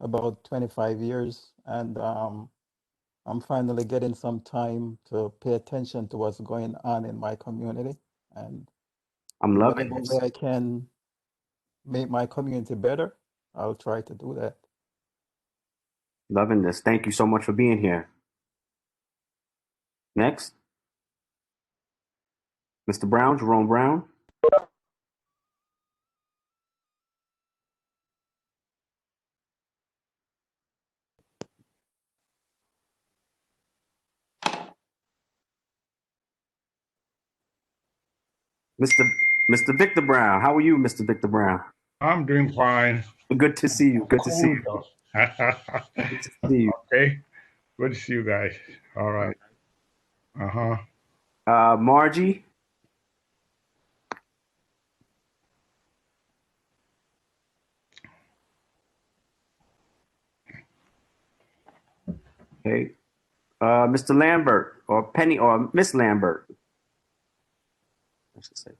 about 25 years, and I'm finally getting some time to pay attention to what's going on in my community. And I'm in loving whatever this. way I can make my community better, I'll try to do that. Loving this. Thank you so much for being here. Next, Mr. Brown, Jerome Brown. Mr. Victor Brown. How are you, Mr. Victor Brown? I'm doing fine. Good to see you. Good to see you. Cool, Good to see you. Okay. Good to see you guys. All right. Uh-huh. Margie. Okay. Mr. Lambert or Penny or Miss Lambert. I should say.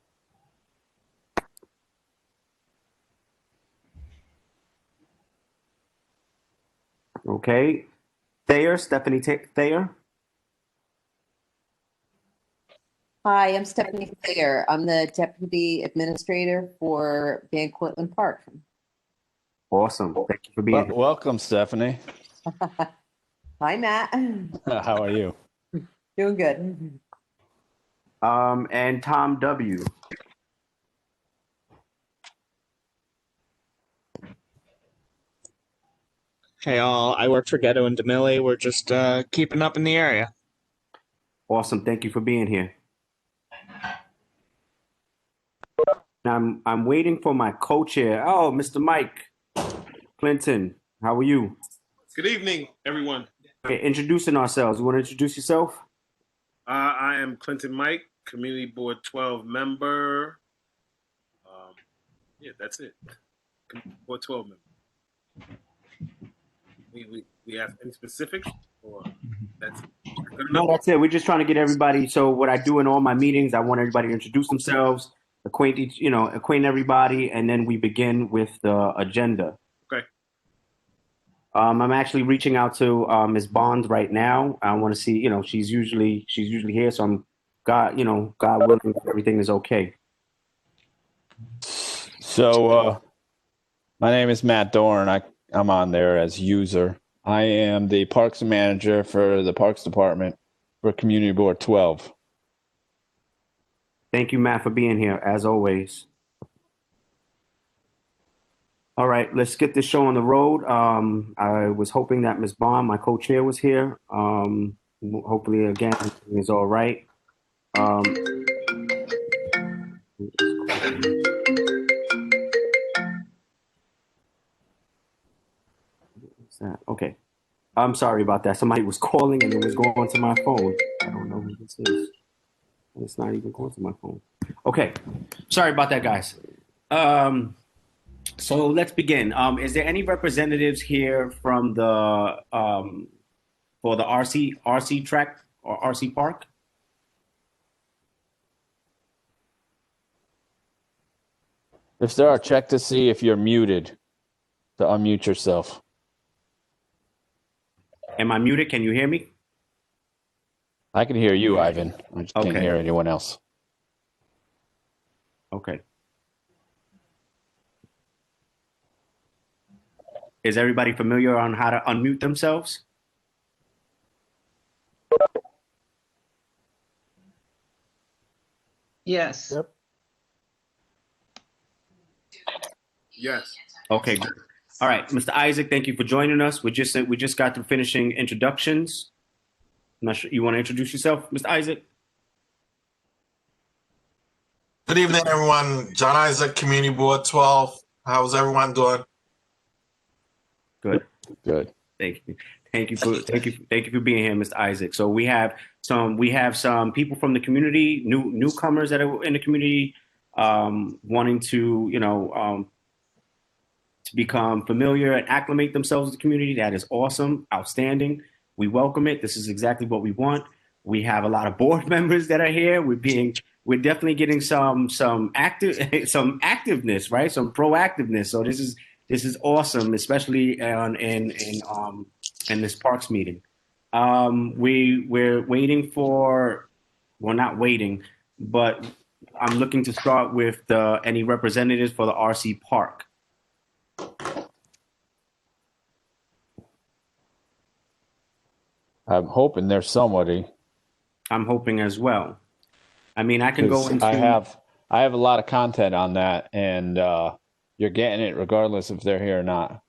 Okay. Thayer, Stephanie Thayer. Hi, I'm Stephanie Thayer. I'm the Deputy Administrator for Van Cortlandt Park. Awesome. Thank you for being here. Welcome, Stephanie. Hi, Matt. How are you? Doing good. And Tom W. Hey all, I work for Ghetto and DeMille. We're just keeping up in the area. Awesome. Thank you for being here. Now I'm waiting for my co-chair. Oh, Mr. Mike Clinton. How are you? Good evening, everyone. Okay, introducing ourselves. You want to introduce yourself? I am Clinton Mike, Community Board 12 member. Yeah, that's it. Board 12 member. We have any specifics, or that's No, that's it. We're just trying to get everybody. So what I do in all my meetings, I want everybody to introduce themselves, acquaint everybody, and then we begin with the agenda. Okay. I'm actually reaching out to Ms. Bonds right now. I want to see, she's usually here, so I'm God willing, everything is okay. So, my name is Matt Dorn. I'm on there as user. I am the Parks Manager for the Parks Department for Community Board 12. Thank you, Matt, for being here, as always. All right, let's get this show on the road. I was hoping that Ms. Bond, my co-chair, was here. Hopefully, again, everything is all right. What's that? Okay. I'm sorry about that. Somebody was calling and it was going to my phone. I don't know who this is. It's not even going to my phone. Okay. Sorry about that, guys. So let's begin. Is there any representatives here from the for the RC track or RC park? If there are, check to see if you're muted, to unmute yourself. Am I muted? Can you hear me? I can hear you, Ivan. I just can't Okay. hear anyone else. Okay. Is everybody familiar on how to unmute themselves? Yes. Yep. yes. Okay, good. All right, Mr. Isaac, thank you for joining us. We just got through finishing introductions. I'm not sure you want to introduce yourself, Mr. Isaac. Good evening, everyone. John Isaac, Community Board 12. How's everyone doing? Good. Good. Thank you. Thank you for being here, Mr. Isaac. So we have some people from the community, newcomers that are in the community, wanting to to become familiar and acclimate themselves to the community. That is awesome, outstanding. We welcome it. This is exactly what we want. We have a lot of board members that are here. We're definitely getting some activeness, right? Some proactiveness. So this This is awesome, especially in this parks meeting. We're waiting for, well, not waiting, but I'm looking to start with any representatives for the RC Park. I'm hoping there's somebody. I'm hoping as well. I mean, I can go 'Cause into. I have a lot of content on that, and you're getting it regardless if they're here or not.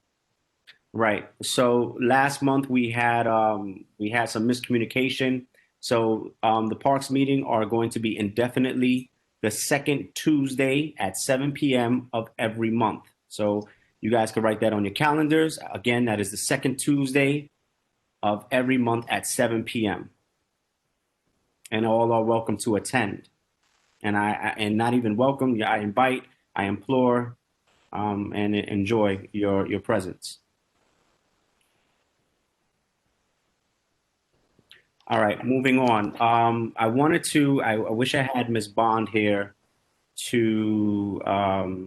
Right. So last month we had some miscommunication. So the parks meeting are going to be indefinitely the second Tuesday at 7 p.m. of every month. So you guys can write that on your calendars. Again, that is the second Tuesday of every month at 7 p.m. And all are welcome to attend. And and not even welcome, I invite, I implore, and enjoy your presence. All right, moving on. I wish I had Ms. Bond here to, how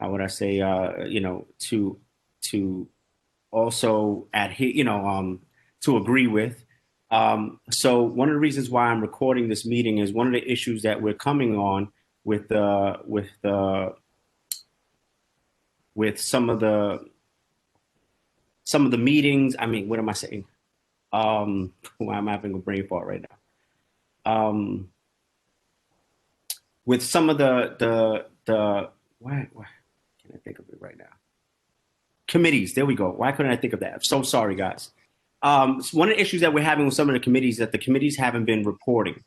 would I say, to also adhere, to agree with. So one of the reasons why I'm recording this meeting is one of the issues that we're coming on with some of the meetings. I mean, what am I saying? Why am I having a brain fart right now? With some of why can't I think of it right now? Committees. There we go. Why couldn't I think of that? I'm so sorry, guys. So one of the issues that we're having with some of the committees is that the committees haven't been reporting.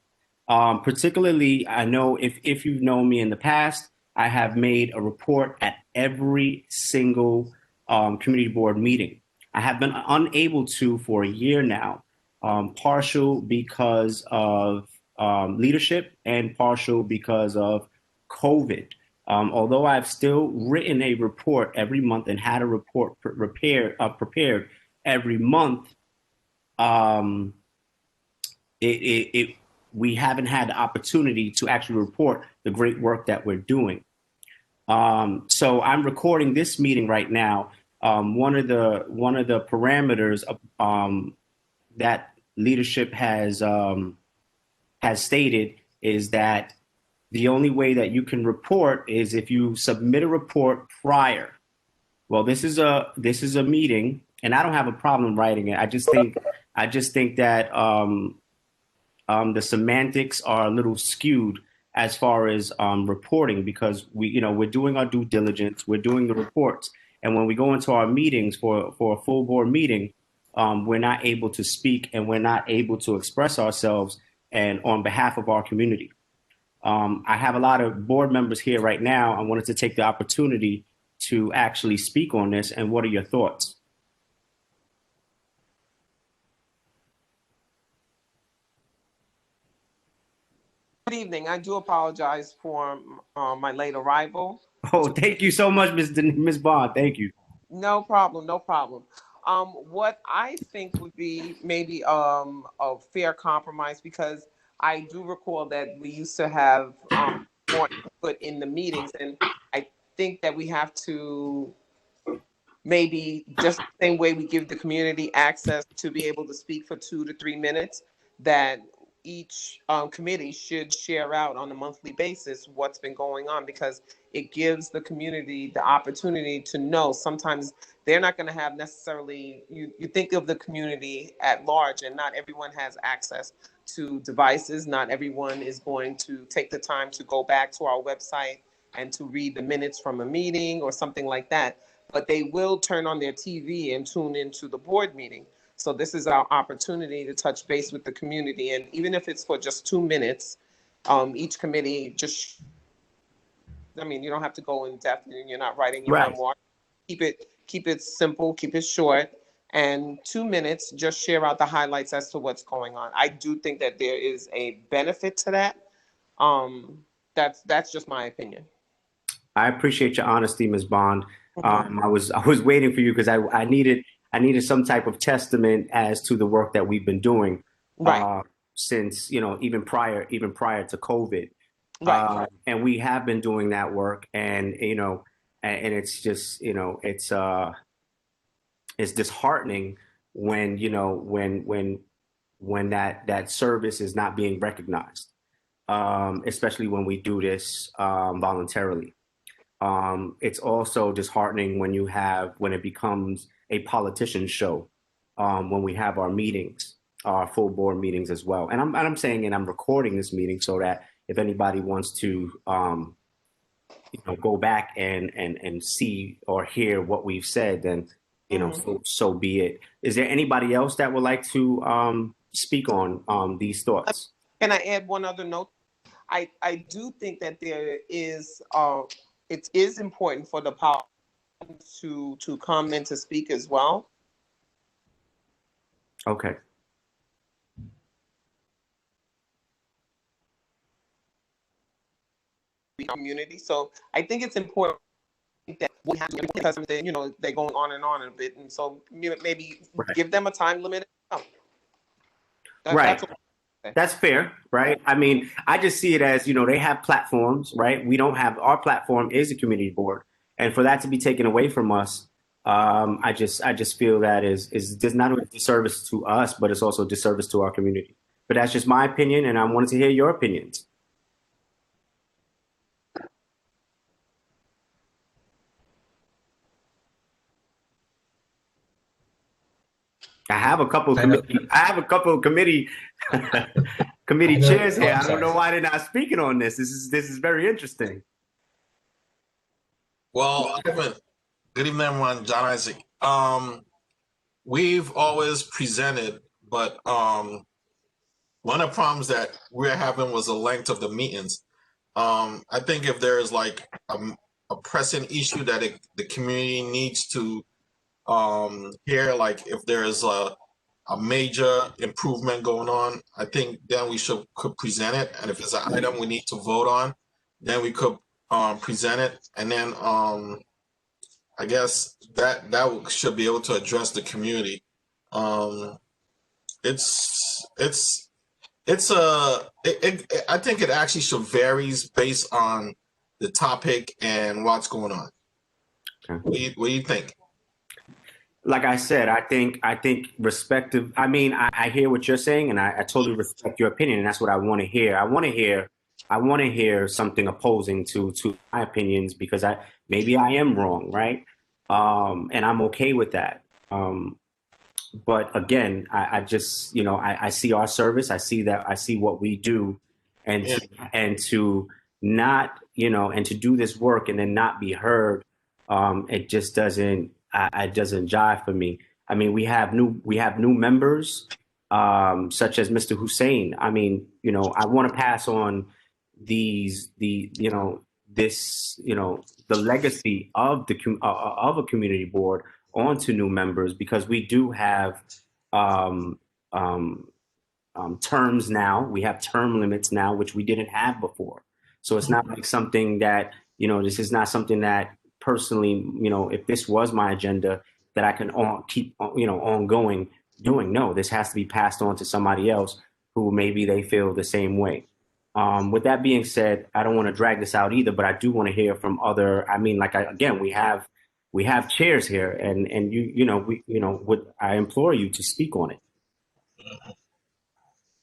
Particularly, I know if you've known me in the past, I have made a report at every single community board meeting. I have been unable to for a year now, partial because of leadership and partial because of COVID. Although I've still written a report every month and had a report prepared every month, we haven't had the opportunity to actually report the great work that we're doing. So I'm recording this meeting right now. One of the parameters that leadership has stated is that the only way that you can report is if you submit a report prior. Well, this is a meeting, and I don't have a problem writing it. I just think that the semantics are a little skewed as far as reporting, because we're doing our due diligence, we're doing the reports, and when we go into our meetings for a full board meeting, we're not able to speak and we're not able to express ourselves and on behalf of our community. I have a lot of board members here right now. I wanted to take the opportunity to actually speak on this. And what are your thoughts? Good evening. I do apologize for my late arrival. Oh, thank you so much, Ms. Bond. Thank you. No problem. No problem. What I think would be maybe a fair compromise, because I do recall that we used to have more input in the meetings, and I think that we have to maybe just the same way we give the community access to be able to speak for 2 to 3 minutes, that each committee should share out on a monthly basis what's been going on, because it gives the community the opportunity to know. Sometimes they're not going to have necessarily, you think of the community at large, and not everyone has access to devices. Not everyone is going to take the time to go back to our website and to read the minutes from a meeting or something like that. But they will turn on their TV and tune into the board meeting. So this is our opportunity to touch base with the community. And even if it's for just 2 minutes, each committee just, I mean, you don't have to go in depth and you're not writing your memoir. Keep it simple, keep it short. And 2 minutes, just share out the highlights as to what's going on. I do think that there is a benefit to that. That's just my opinion. I appreciate your honesty, Ms. Bond. I was waiting for you because I needed some type of testament as to the work that we've been doing, right, since even prior to COVID. Right. And we have been doing that work, and and it's just it's disheartening when when that service is not being recognized, especially when we do this voluntarily. It's also disheartening when it becomes a politician show, when we have our meetings, our full board meetings as well. And I'm saying, and I'm recording this meeting so that if anybody wants to go back and see or hear what we've said, then so be it. Is there anybody else that would like to speak on these thoughts? Can I add one other note? I do think that there is it is important for the politicians to come and to speak as well. Okay. Community. So I think it's important that we have to, because they're going on and a bit, and so maybe give them a time limit. Right. That's fair, right? I mean, I just see it as, they have platforms, right? We don't have, our platform is a community board. And for that to be taken away from us, I just feel that is just not only a disservice to us, but it's also a disservice to our community. But that's just my opinion, and I wanted to hear your opinions. I have a couple of committee committee chairs here. I don't know why they're not speaking on this. This is very interesting. Well, good evening, everyone. John Isaac. We've always presented, but one of the problems that we're having was the length of the meetings. I think if there is like a pressing issue that the community needs to hear, like if there is a major improvement going on, I think then we could present it. And if it's an item we need to vote on, then we could present it. And then I guess that should be able to address the community. I think it actually should varies based on the topic and what's going on. Okay. What do you think? Like I said, I think respective. I mean, I hear what you're saying, and I totally respect your opinion, and that's what I want to hear. I want to hear something opposing to my opinions, because maybe I am wrong, right? And I'm okay with that. But again, I just I see our service. I see what we do, and to not and to do this work and then not be heard. It just doesn't. It doesn't jive for me. I mean, we have new members, such as Mr. Hussein. I mean, I want to pass on the legacy of of a community board onto new members, because we do have terms now. We have term limits now, which we didn't have before. So it's not like something that this is not something that personally, if this was my agenda, that I can keep ongoing doing. No, this has to be passed on to somebody else who maybe they feel the same way. With that being said, I don't want to drag this out either, but I do want to hear from other. I mean, we have chairs here, and I implore you to speak on it.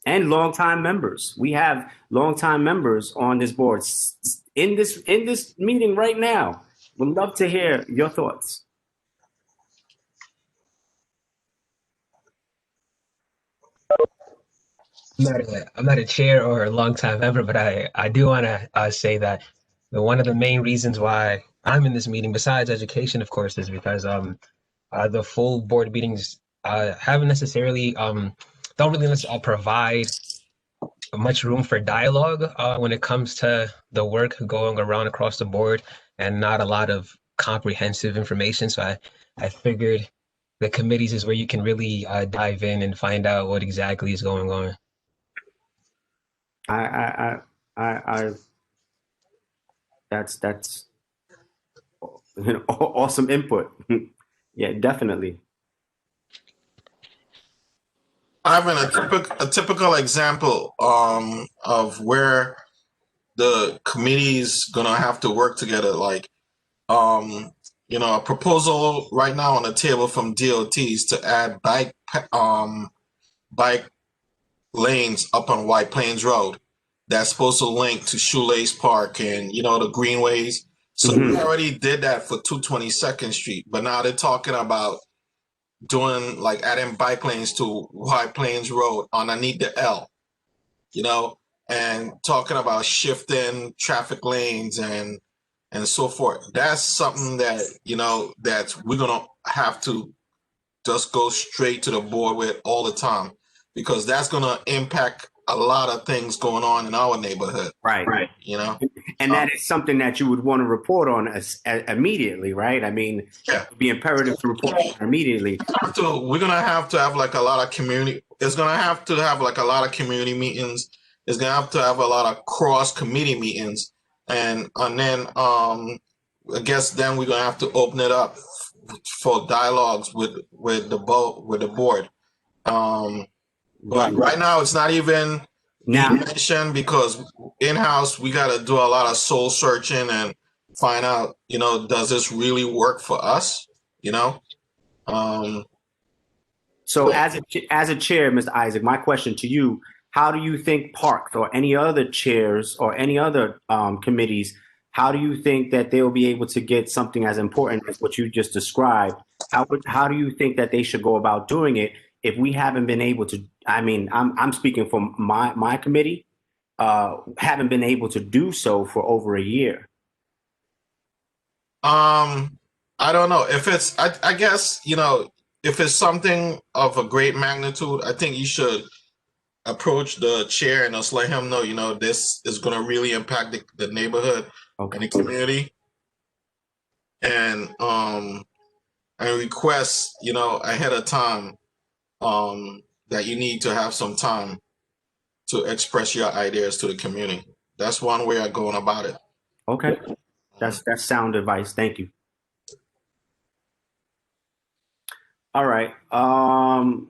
And longtime members. We have longtime members on this board in this meeting right now. Would love to hear your thoughts. I'm not a chair or a longtime member, but I do want to say that one of the main reasons why I'm in this meeting, besides education, of course, is because the full board meetings haven't necessarily don't really provide much room for dialogue when it comes to the work going around across the board, and not a lot of comprehensive information. So I figured the committees is where you can really dive in and find out what exactly is going on. That's awesome input. Yeah, definitely. I have a typical example of where the committee's gonna have to work together. Like, a proposal right now on the table from DOTs to add bike lanes up on White Plains Road. That's supposed to link to Shoelace Park and the greenways. So we already did that for 222nd Street, but now they're talking about doing like adding bike lanes to White Plains Road underneath the L, and talking about shifting traffic lanes and so forth. That's something that that we're gonna have to just go straight to the board with all the time, because that's gonna impact a lot of things going on in our neighborhood. Right. And that is something that you would want to report on immediately, right? I mean, yeah, it would be imperative to report on immediately. We're gonna have to have like a lot of community. It's gonna have to have like a lot of community meetings. It's gonna have to have a lot of cross committee meetings, and then I guess then we're gonna have to open it up for dialogues with the board. But right now it's not even being mentioned, because in-house we got to do a lot of soul searching and find out, does this really work for us? So as a chair, Mr. Isaac, my question to you: how do you think Parks or any other chairs or any other committees, how do you think that they'll be able to get something as important as what you just described? How do you think that they should go about doing it if we haven't been able to? I mean, I'm speaking from my committee, haven't been able to do so for over a year. I don't know if it's. I guess if it's something of a great magnitude, I think you should approach the chair and just let him know, this is going to really impact the neighborhood and the community, and request, ahead of time, that you need to have some time to express your ideas to the community. That's one way of going about it. Okay, that's sound advice. Thank you. All right.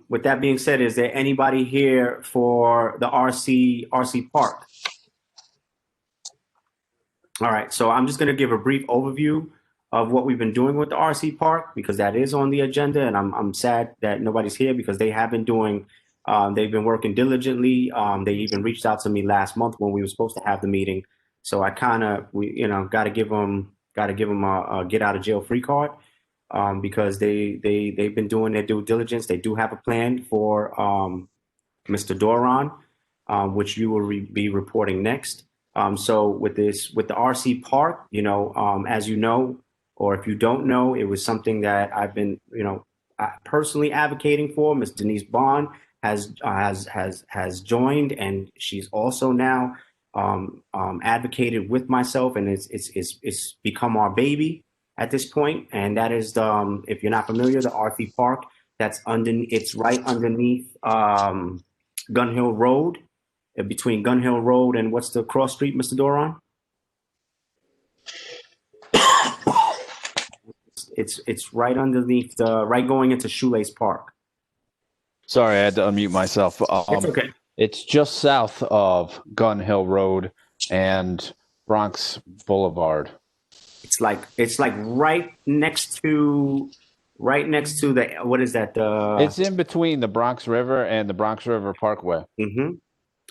With that being said, is there anybody here for the RC Park? All right. So I'm just going to give a brief overview of what we've been doing with the RC Park, because that is on the agenda, and I'm sad that nobody's here because they have been doing. They've been working diligently. They even reached out to me last month when we were supposed to have the meeting. So I kind of got to give them a get out of jail free card. Because they've been doing their due diligence. They do have a plan for Mr. Doran, which you will be reporting next. So with the RC Park, as you know, or if you don't know, it was something that I've been, personally advocating for. Ms. Denise Bond has joined, and she's also now advocated with myself, and it's become our baby at this point. And that is if you're not familiar, the RC Park, it's right underneath Gun Hill Road, between Gun Hill Road and what's the cross street, Mr. Doran? It's right underneath right going into Shoelace Park. Sorry, I had to unmute myself. It's okay. It's just south of Gun Hill Road and Bronx Boulevard. It's like right next to the, what is that? It's in between the Bronx River and the Bronx River Parkway. Mm-hmm.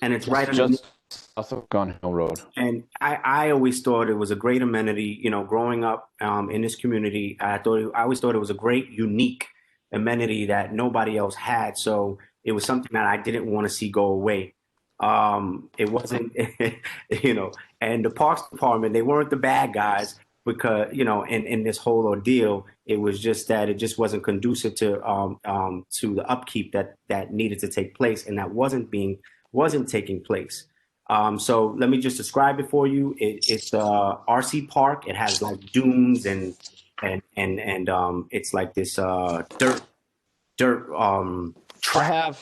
And it's right just south of Gun Hill Road. And I always thought it was a great amenity. Growing up in this community, I always thought it was a great, unique amenity that nobody else had. So it was something that I didn't want to see go away. It wasn't, and the Parks Department, they weren't the bad guys, because in this whole ordeal, it was just that it just wasn't conducive to the upkeep that needed to take place, and that wasn't taking place. So let me just describe it for you. It's RC Park. It has like dunes and it's like this dirt track.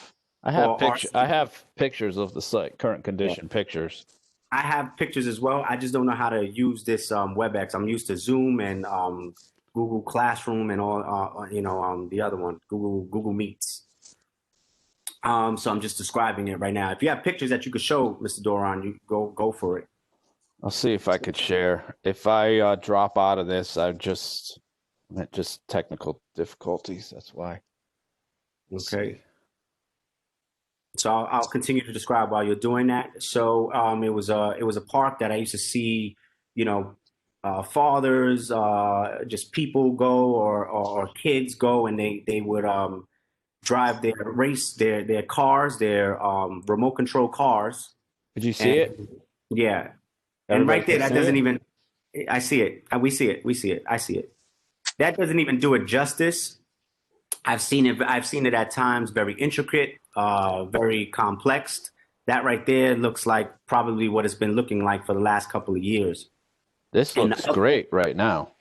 I have pictures of the site, current condition pictures. I have pictures as well. I just don't know how to use this WebEx. I'm used to Zoom and Google Classroom and all, the other one, Google Meets. So I'm just describing it right now. If you have pictures that you could show, Mr. Doran, you go for it. I'll see if I could share. If I drop out of this, I'm at just technical difficulties. That's why. Let's Okay. see. So I'll continue to describe while you're doing that. So it was a park that I used to see, you know, fathers, just people go or kids go, and they would drive their cars, their remote control cars, Did you see and it? yeah, and Everybody right there can that see doesn't it? even. I see it. We see it. We see it. I see it. That doesn't even do it justice. I've seen it. I've seen it at times very intricate, very complex. That right there looks like probably what it's been looking like for the last couple of years. This And looks great right now.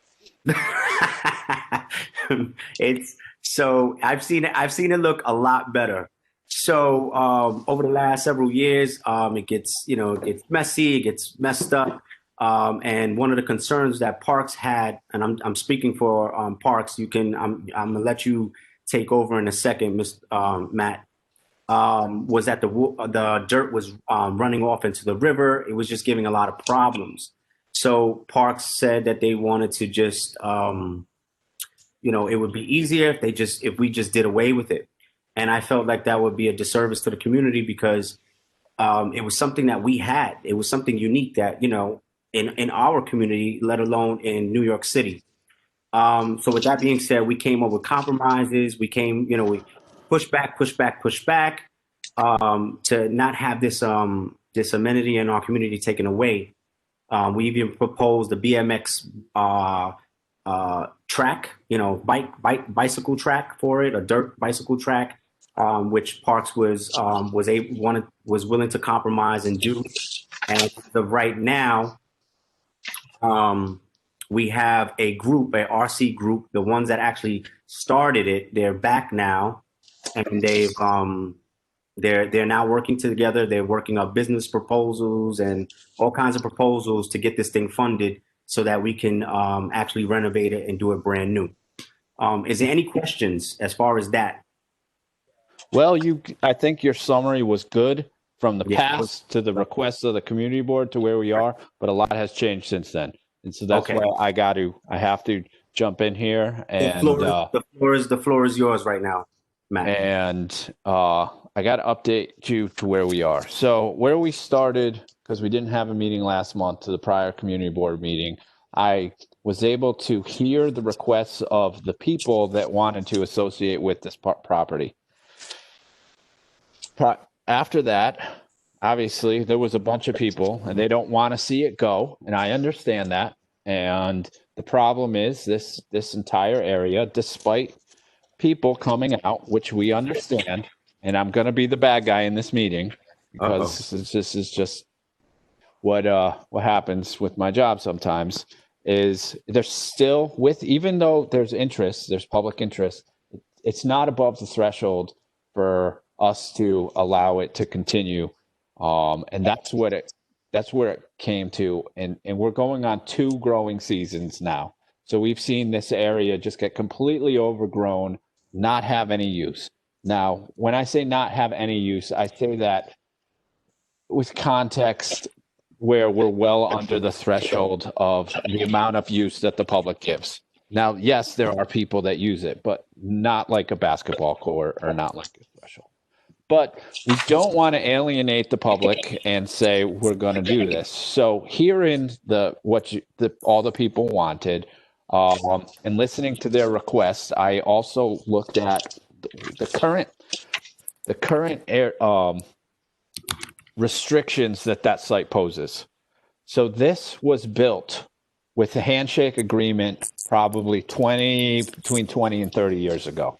it's so I've seen it. I've seen it look a lot better. So over the last several years, it gets it gets messy, it gets messed up. And one of the concerns that Parks had, and I'm speaking for Parks. You can I'm gonna let you take over in a second, Mr. Matt. Was that the dirt was running off into the river? It was just giving a lot of problems. So Parks said that they wanted to just it would be easier if we just did away with it. And I felt like that would be a disservice to the community because it was something that we had. It was something unique that in our community, let alone in New York City. So with that being said, we came up with compromises. We pushed back, to not have this amenity in our community taken away. We even proposed the BMX track, bicycle track for it, a dirt bicycle track, which Parks was willing to compromise and do. And right now, we have a group, a RC group, the ones that actually started it. They're back now, and they're now working together. They're working on business proposals and all kinds of proposals to get this thing funded so that we can actually renovate it and do it brand new. Is there any questions as far as that? Well, I think your summary was good from the Yeah. past to the requests of the community board to where we are, but a lot has changed since then. And so that's Okay. why I have to jump in here The floor is yours right now, Matt. And I got to update you to where we are. So where we started, because we didn't have a meeting last month to the prior community board meeting, I was able to hear the requests of the people that wanted to associate with this property. After that, obviously, there was a bunch of people, and they don't want to see it go, and I understand that. And the problem is this entire area, despite people coming out, which we understand, and I'm going to be the bad guy in this meeting because this is just what happens with my job sometimes. Is there's still even though there's public interest, it's not above the threshold for us to allow it to continue, and that's where it came to, and we're going on 2 growing seasons now. So we've seen this area just get completely overgrown, not have any use. Now, when I say not have any use, I say that with context where we're well under the threshold of the amount of use that the public gives. Now, yes, there are people that use it, but not like a basketball court or not like a threshold. But we don't want to alienate the public and say we're going to do this. So hearing all the people wanted, and listening to their requests, I also looked at the current restrictions that site poses. So this was built with a handshake agreement probably between 20 and 30 years ago.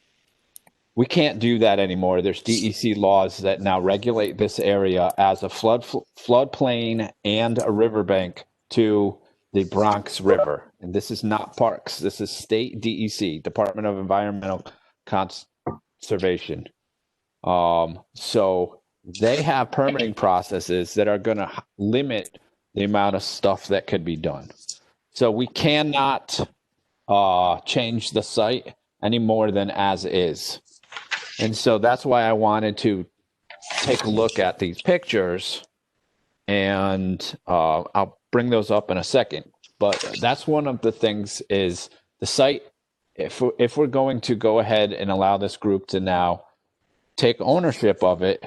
We can't do that anymore. There's DEC laws that now regulate this area as a floodplain and a riverbank to the Bronx River. And this is not parks. This is state DEC, Department of Environmental Conservation. So they have permitting processes that are going to limit the amount of stuff that could be done. So we cannot change the site any more than as is. And so that's why I wanted to take a look at these pictures, and I'll bring those up in a second. But that's one of the things is the site. If we're going to go ahead and allow this group to now take ownership of it,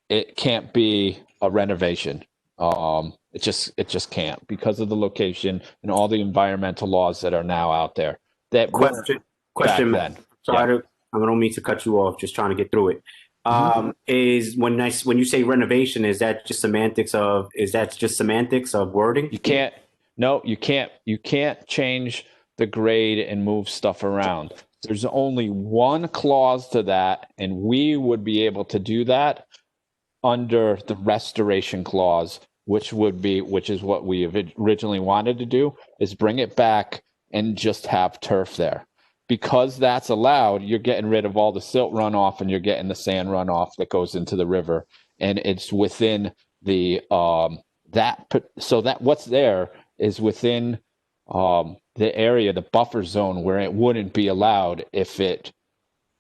it can't be a renovation. It just can't because of the location and all the environmental laws that are now out there. That Question, back then. Sorry, I don't mean to cut you off. Just trying to get through it. Is when you say renovation, is that just semantics of wording? You can't change the grade and move stuff around. There's only one clause to that, and we would be able to do that under the restoration clause, which is what we originally wanted to do, is bring it back and just have turf there. Because that's allowed, you're getting rid of all the silt runoff and you're getting the sand runoff that goes into the river, and it's within the what's there is within the area, the buffer zone, where it wouldn't be allowed if it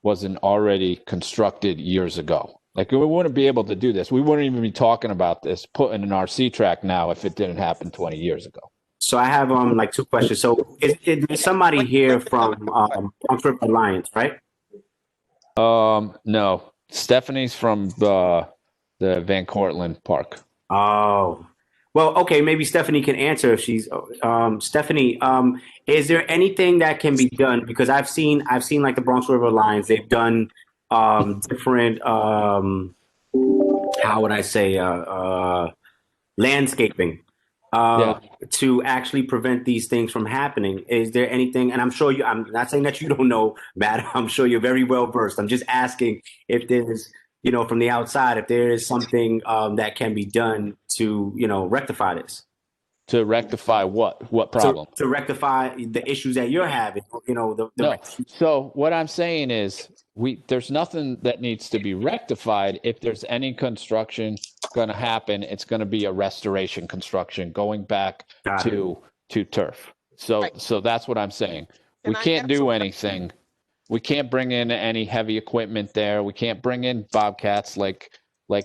wasn't already constructed years ago. Like, we wouldn't be able to do this. We wouldn't even be talking about this putting an RC track now if it didn't happen 20 years ago. So I have like two questions. So is somebody here from Bronx River Alliance, right? No. Stephanie's from the Van Cortlandt Park. Oh, well, okay. Maybe Stephanie can answer if she's Stephanie. Is there anything that can be done? Because I've seen like the Bronx River Alliance. They've done different. How would I say landscaping to actually prevent these things from happening. Is there anything? And I'm not saying that you don't know, Matt. I'm sure you're very well versed. I'm just asking if there's, from the outside, if there is something that can be done to, rectify this. To rectify what problem? To rectify the issues that you're having, No. So what I'm saying is there's nothing that needs to be rectified. If there's any construction going to happen, it's going to be a restoration construction going back to turf. So that's what I'm saying. We can't do anything. We can't bring in any heavy equipment there. We can't bring in bobcats like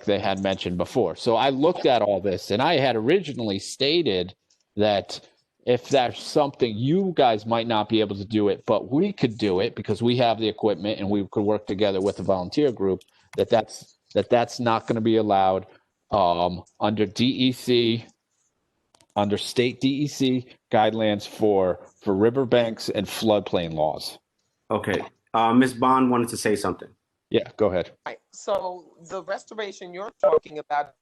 they had mentioned before. So I looked at all this, and I had originally stated that if that's something, you guys might not be able to do it, but we could do it because we have the equipment and we could work together with the volunteer group, that's not going to be allowed under DEC, under state DEC guidelines for riverbanks and floodplain laws. Okay. Ms. Bond wanted to say something. Yeah, go ahead. Right. So the restoration you're talking about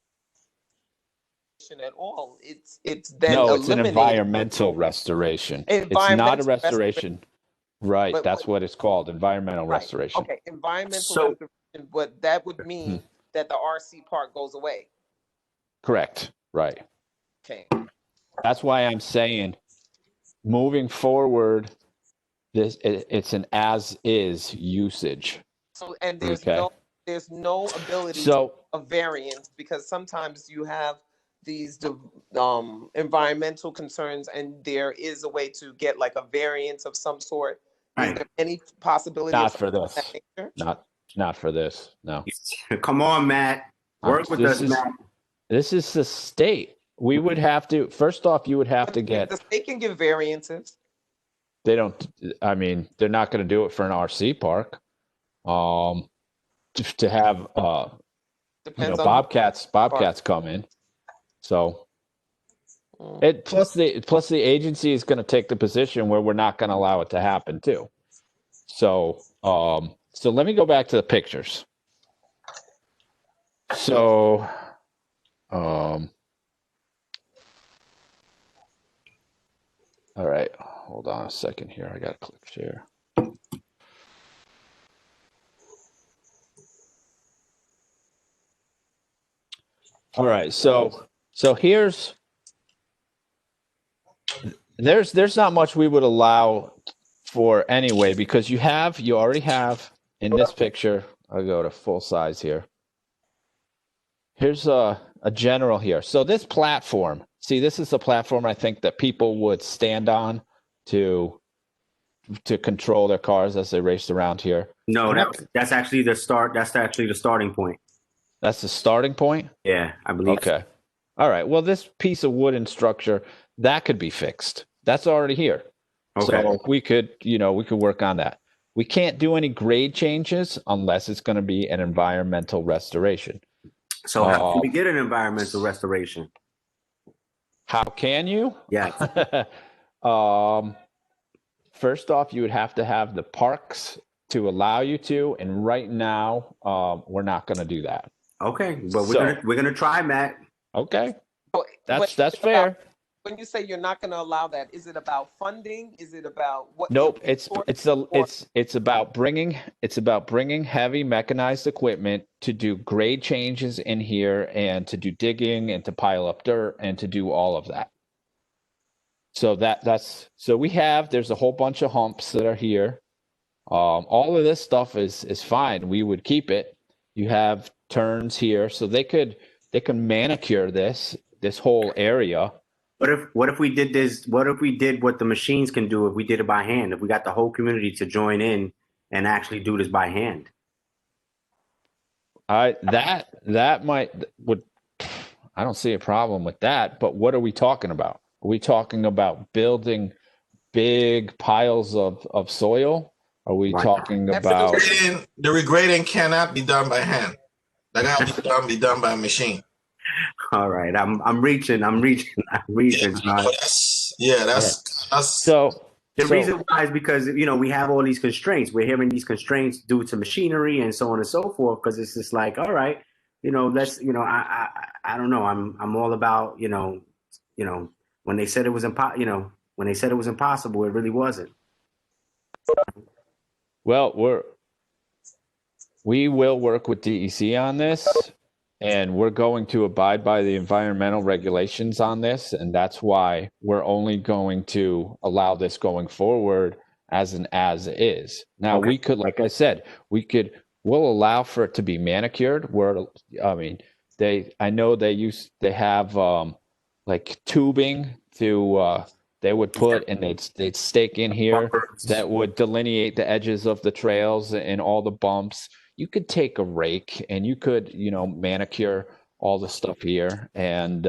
at all, it's then it's an environmental restoration. It's not a restoration. Right, but that's what it's called, environmental restoration. Okay, environmental restoration, but that would mean that the RC park goes away. Correct. Right. Okay. That's why I'm saying moving forward, it's an as-is usage. So, and there's no ability of variance, because sometimes you have these environmental concerns and there is a way to get like a variance of some sort. Is there any possibility? Not for this. Not for this. No. Come on, Matt. Work with us, Matt. This is the state. We would have to, first off, you would have to get. The state can give variances. They don't, I mean, they're not going to do it for an RC park. To have, bobcats come in. So plus the agency is going to take the position where we're not going to allow it to happen too. So, so let me go back to the pictures. So, all right, hold on a second here. I got to click share. All right, so there's not much we would allow for anyway, because you already have in this picture. I'll go to full size here. Here's a general here. So this platform, see, this is the platform I think that people would stand on to control their cars as they raced around here. No, that's actually the start. That's actually the starting point. That's the starting point? Yeah, I believe. Okay. All right. Well, this piece of wooden structure that could be fixed. That's already here. Okay. So we could work on that. We can't do any grade changes unless it's going to be an environmental restoration. So how can we get an environmental restoration? How can you? Yeah. First off, you would have to have the parks to allow you to, and right now, we're not going to do that. Okay, but we're gonna try, Matt. Okay, But that's fair. When you say you're not going to allow that, is it about funding? Is it about what? Nope, it's about bringing heavy mechanized equipment to do grade changes in here and to do digging and to pile up dirt and to do all of that. So there's a whole bunch of humps that are here. All of this stuff is fine. We would keep it. You have turns here, so they can manicure this whole area. What if we did this? What if we did what the machines can do if we did it by hand? If we got the whole community to join in and actually do this by hand? I don't see a problem with that, but what are we talking about? Are we talking about building big piles of soil? Are we talking about the regrading cannot be done by hand? That got to be done by a machine. All right, I'm reaching. So the reason why is because we have all these constraints. We're hearing these constraints due to machinery and so on and so forth. Because it's just like, all right, let's I don't know. I'm all about when they said it was impossible, it really wasn't. Well, we will work with DEC on this. And we're going to abide by the environmental regulations on this. And that's why we're only going to allow this going forward as is. Now, we could, like I said, we'll allow for it to be manicured. I know they have like tubing they would put and they'd stake in here that would delineate the edges of the trails and all the bumps. You could take a rake and you could, manicure all the stuff here and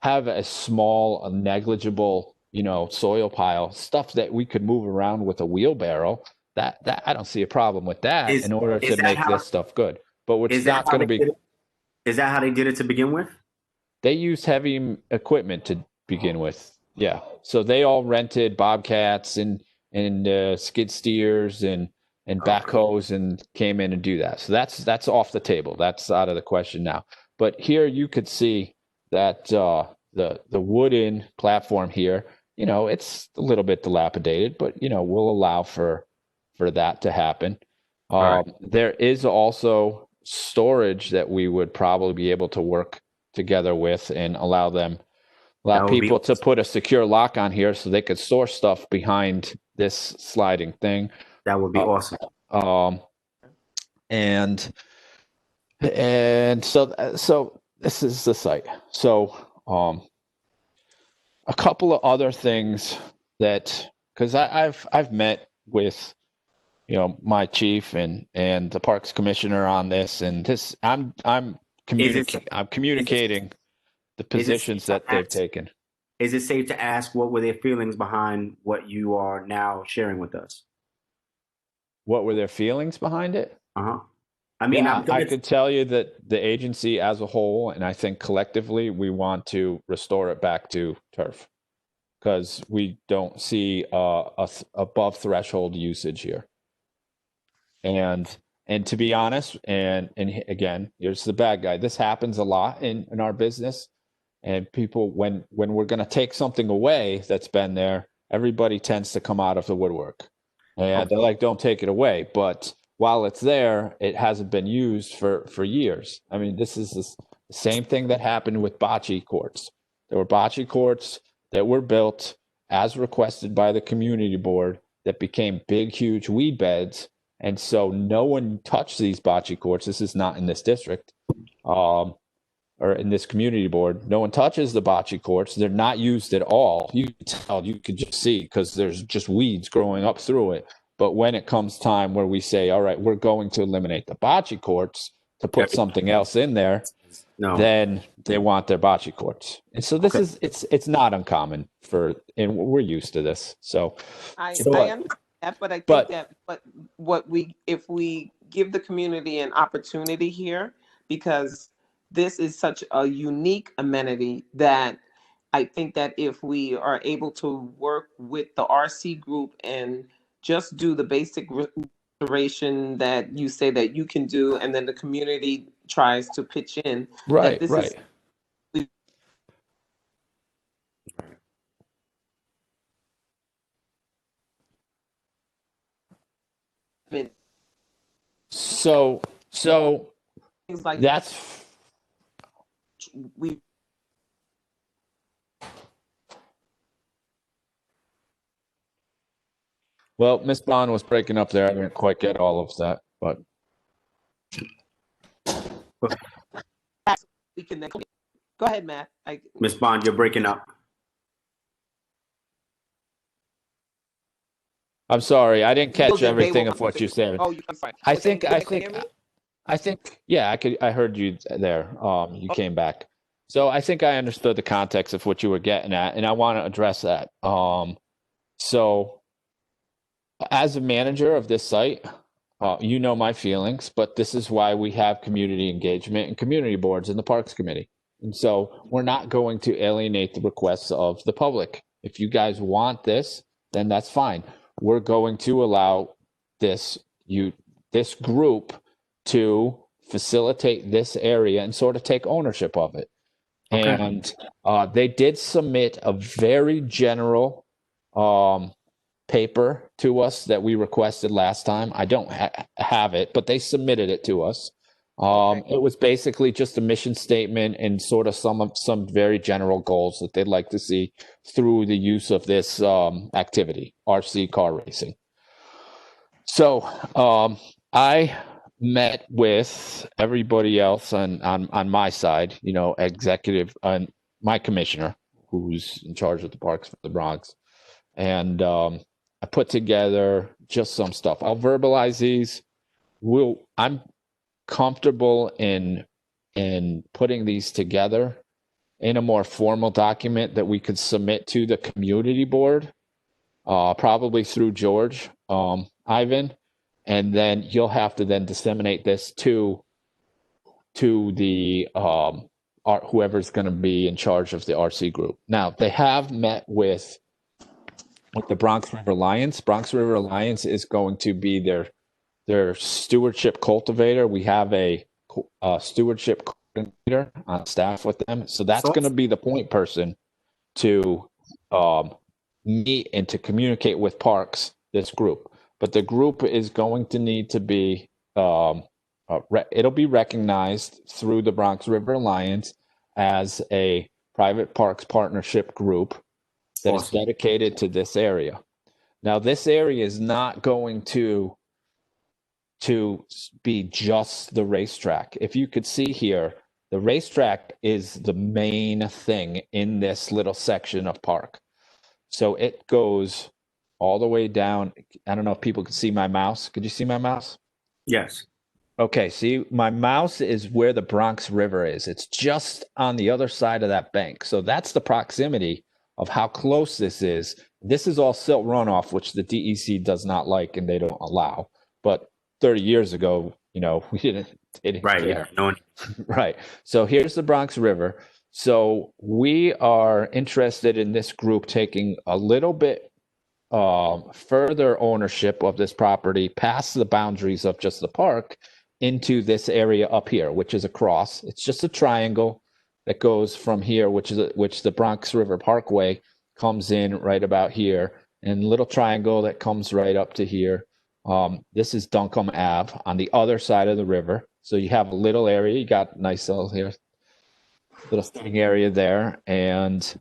have a small, negligible, soil pile, stuff that we could move around with a wheelbarrow. That I don't see a problem with that in order to make this stuff good. But it's not going to be. Is that how they did it to begin with? They used heavy equipment to begin with. Yeah. So they all rented Bobcats and skid steers and backhoes and came in and do that. So that's off the table. That's out of the question now. But here you could see that the wooden platform here, it's a little bit dilapidated, but we'll allow for that to happen. Right. There is also storage that we would probably be able to work together with and allow people to put a secure lock on here so they could store stuff behind this sliding thing. That would be awesome. And so this is the site. So a couple of other things because I've met with my chief and the parks commissioner on this, and this I'm communicating the positions that they've taken. Is it safe to ask what were their feelings behind what you are now sharing with us? What were their feelings behind it? I could tell you that the agency as a whole, and I think collectively, we want to restore it back to turf because we don't see above threshold usage here. And to be honest, and again, here's the bad guy. This happens a lot in our business, and people when we're going to take something away that's been there, everybody tends to come out of the woodwork. And they're like, don't take it away. But while it's there, it hasn't been used for years. I mean, this is the same thing that happened with bocce courts. There were bocce courts that were built as requested by the community board that became big, huge weed beds. And so no one touched these bocce courts. This is not in this district or in this community board. No one touches the bocce courts. They're not used at all. You could just see because there's just weeds growing up through it. But when it comes time where we say, all right, we're going to eliminate the bocce courts to put something else in there, No. then they want their bocce courts. And so this is it's not uncommon and we're used to this. So I but- understand that, but I think but- that if we give the community an opportunity here, because this is such a unique amenity that I think that if we are able to work with the RC group and just do the basic restoration that you say that you can do, and then the community tries to pitch in, right, that this right. is So things like that's we well, Miss Bond was breaking up there. I didn't quite get all of that, but we can then go ahead, Matt. Ms. Bond, you're breaking up. I'm sorry, I didn't catch They will- everything of what you said. Oh, I'm sorry. I Was saying, think, can you hear me? yeah, I heard you there. You came back. So I think I understood the context of what you were getting at, and I want to address that. So as a manager of this site, you know my feelings, but this is why we have community engagement and community boards in the Parks Committee. And so we're not going to alienate the requests of the public. If you guys want this, then that's fine. We're going to allow this group to facilitate this area and sort of take ownership of it. Okay. And they did submit a very general paper to us that we requested last time. I don't have it, but they submitted it to us. It was basically just a mission statement and sort of some very general goals that they'd like to see through the use of this activity, RC car racing. So I met with everybody else on my side, executive and my commissioner, who's in charge of the parks for the Bronx, and I put together just some stuff. I'll verbalize these. I'm comfortable in putting these together in a more formal document that we could submit to the community board, probably through George, Ivan, and then you'll have to then disseminate this to the whoever's going to be in charge of the RC group. Now, they have met with the Bronx River Alliance. Bronx River Alliance is going to be their stewardship cultivator. We have a stewardship coordinator on staff with them. So that's going to be the point person to meet and to communicate with parks, this group. But the group is going to need to be, it'll be recognized through the Bronx River Alliance as a private parks partnership group that is dedicated to this area. Now, this area is not going to be just the racetrack. If you could see here, the racetrack is the main thing in this little section of park. So it goes all the way down. I don't know if people can see my mouse. Could you see my mouse? Yes. Okay, see, my mouse is where the Bronx River is. It's just on the other side of that bank. So that's the proximity of how close this is. This is all silt runoff, which the DEC does not like and they don't allow. But 30 years ago, we didn't right, care. Yeah, no. Right. So here's the Bronx River. So we are interested in this group taking a little bit further ownership of this property past the boundaries of just the park into this area up here, which is a cross. It's just a triangle that goes from here, which the Bronx River Parkway comes in right about here, and little triangle that comes right up to here. This is Duncombe Ave on the other side of the river. So you have a little area. You got nice little here, little sitting area there, and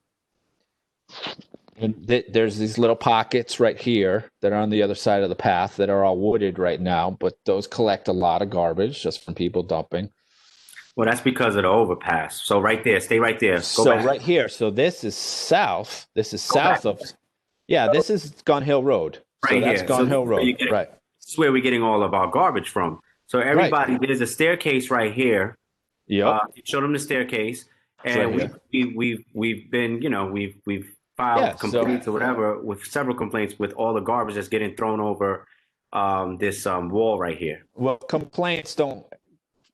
there's these little pockets right here that are on the other side of the path that are all wooded right now, but those collect a lot of garbage just from people dumping. Well, that's because of the overpass. So right there, stay right there. Go back. Right here. So this is south. This is south of, this is Gun Hill Road. Right so that's here. Gun Hill Road. Right. This is where we're getting all of our garbage from. So everybody, there's a staircase right here Yep. Showed them the staircase, It's right and here. we've been, you know, we've Yeah, filed so complaints or whatever, with several complaints with all the garbage that's getting thrown over this wall right here. well, complaints don't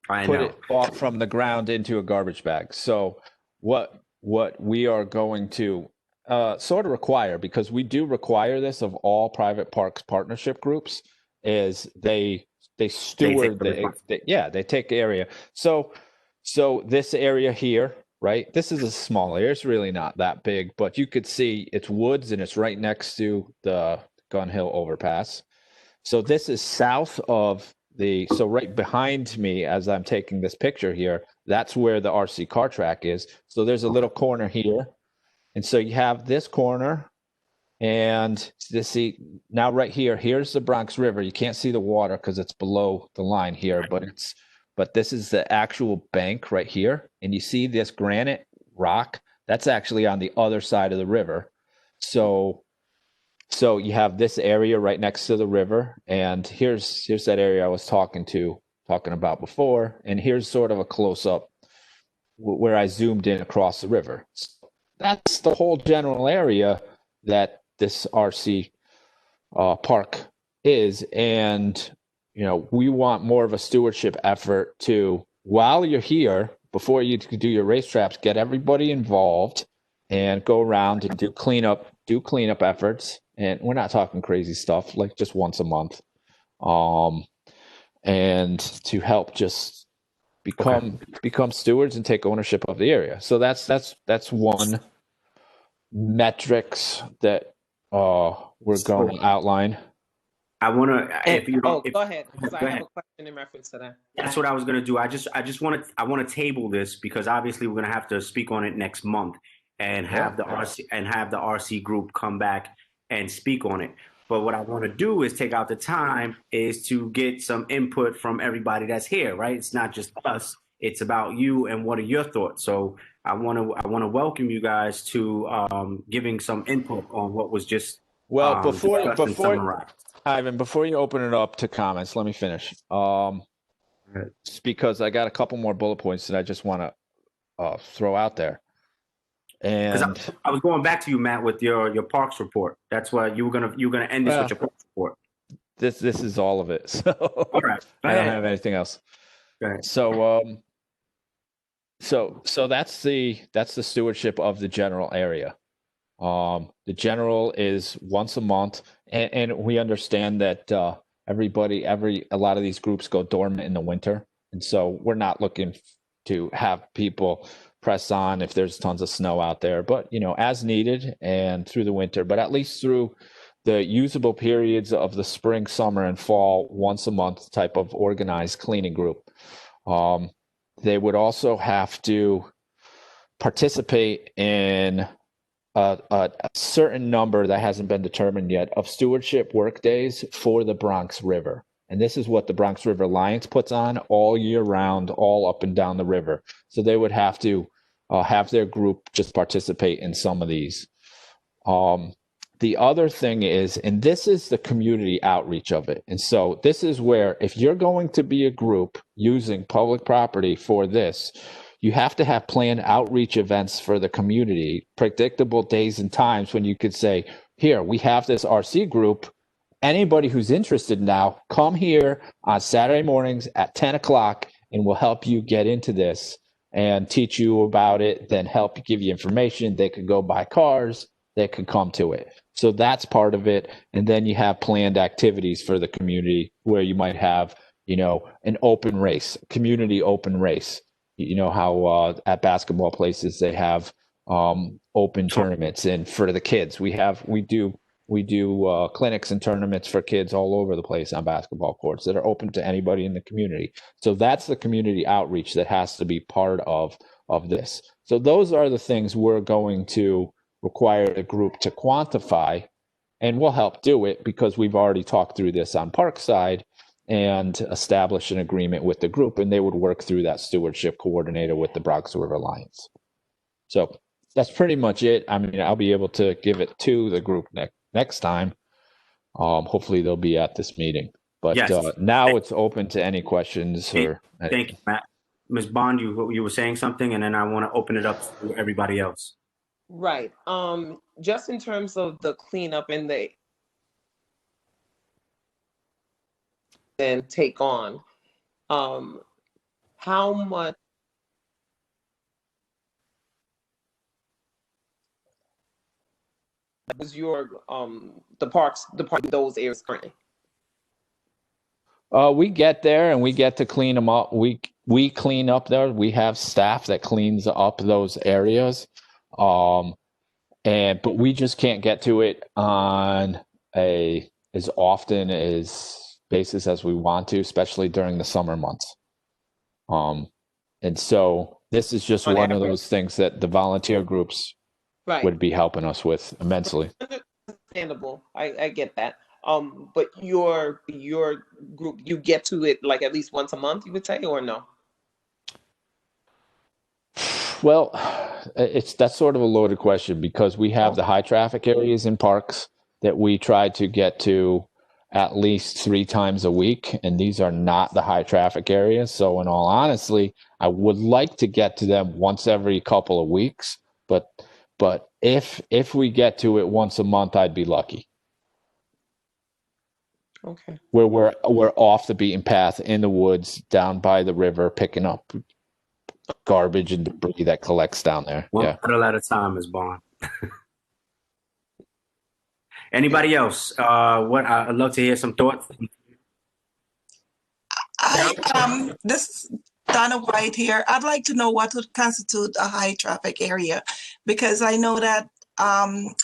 I put know. it off from the ground into a garbage bag. So what we are going to sort of require, because we do require this of all private parks partnership groups, is they steward they take the area. So this area here, right? This is a small area. It's really not that big, but you could see it's woods and it's right next to the Gun Hill overpass. So this is south of so right behind me as I'm taking this picture here, that's where the RC car track is. So there's a little corner here. And so you have this corner, and see now right here, here's the Bronx River. You can't see the water because it's below the line here, but this is the actual bank right here. And you see this granite rock, that's actually on the other side of the river. So you have this area right next to the river, and here's that area I was talking about before, and here's sort of a close up where I zoomed in across the river. So that's the whole general area that this RC park is, and you know, we want more of a stewardship effort to, while you're here, before you do your race traps, get everybody involved and go around and do cleanup efforts. And we're not talking crazy stuff, like just once a month, and to help just become stewards and take ownership of the area. So that's one metrics that we're going to outline. I want to, if you don't, go ahead, because I go have ahead. a question in reference to that. That's what I was going to do. I want to table this because obviously we're going to have to speak on it next month and have the RC group come back and speak on it. But what I want to do is take out the time is to get some input from everybody that's here, right? It's not just us. It's about you and what are your thoughts. So I want to welcome you guys to giving some input on what was just before summarized. Ivan, before you open it up to comments, let me finish. Just because I got a couple more bullet points that I just want to throw out there. And I was going back to you, Matt, with your parks report. That's why you were gonna end this with your parks report. This is all of it. So all right. I don't have anything else. So so that's the stewardship of the general area. The general is once a month, and we understand that a lot of these groups go dormant in the winter, and so we're not looking to have people press on if there's tons of snow out there, but you know, as needed and through the winter, but at least through the usable periods of the spring, summer, and fall, once a month type of organized cleaning group. They would also have to participate in a certain number that hasn't been determined yet of stewardship work days for the Bronx River. And this is what the Bronx River Alliance puts on all year round, all up and down the river. So they would have to have their group just participate in some of these. The other thing is, and this is the community outreach of it. And so this is where, if you're going to be a group using public property for this, you have to have planned outreach events for the community, predictable days and times when you could say, here, we have this RC group. Anybody who's interested now, come here on Saturday mornings at 10 o'clock and we'll help you get into this and teach you about it, then help give you information. They could go buy cars, they could come to it. So that's part of it. And then you have planned activities for the community where you might have, you know, an open race, community open race. You know how at basketball places they have open tournaments, and for the kids we do clinics and tournaments for kids all over the place on basketball courts that are open to anybody in the community. So that's the community outreach that has to be part of this. So those are the things we're going to require the group to quantify, and we'll help do it because we've already talked through this on Parkside and establish an agreement with the group, and they would work through that stewardship coordinator with the Bronx River Alliance. So that's pretty much it. I mean, I'll be able to give it to the group next time. Hopefully they'll be at this meeting. But yes. Now it's open to any questions or Thank you, Matt. Ms. Bond, you were saying something, and then I want to open it up to everybody else. Right. Just in terms of the cleanup and then take on, how much was your the parks those areas currently? We get there and we get to clean them up. We clean up there. We have staff that cleans up those areas. But we just can't get to it on as often as basis as we want to, especially during the summer months. And so this is just one of those things that the volunteer groups would be helping us with immensely. Understandable. I get that. But your group, you get to it like at least once a month, you would say, or no? Well, that's sort of a loaded question because we have the high traffic areas in parks that we try to get to at least 3 times a week, and these are not the high traffic areas. So in all honesty, I would like to get to them once every couple of weeks, but if we get to it once a month, I'd be lucky. Okay. Where we're off the beaten path in the woods down by the river picking up garbage and debris that collects down there. One bottle at a time, Ms. Bond. Anybody else? I'd love to hear some thoughts. This is Donna White here. I'd like to know what would constitute a high traffic area, because I know that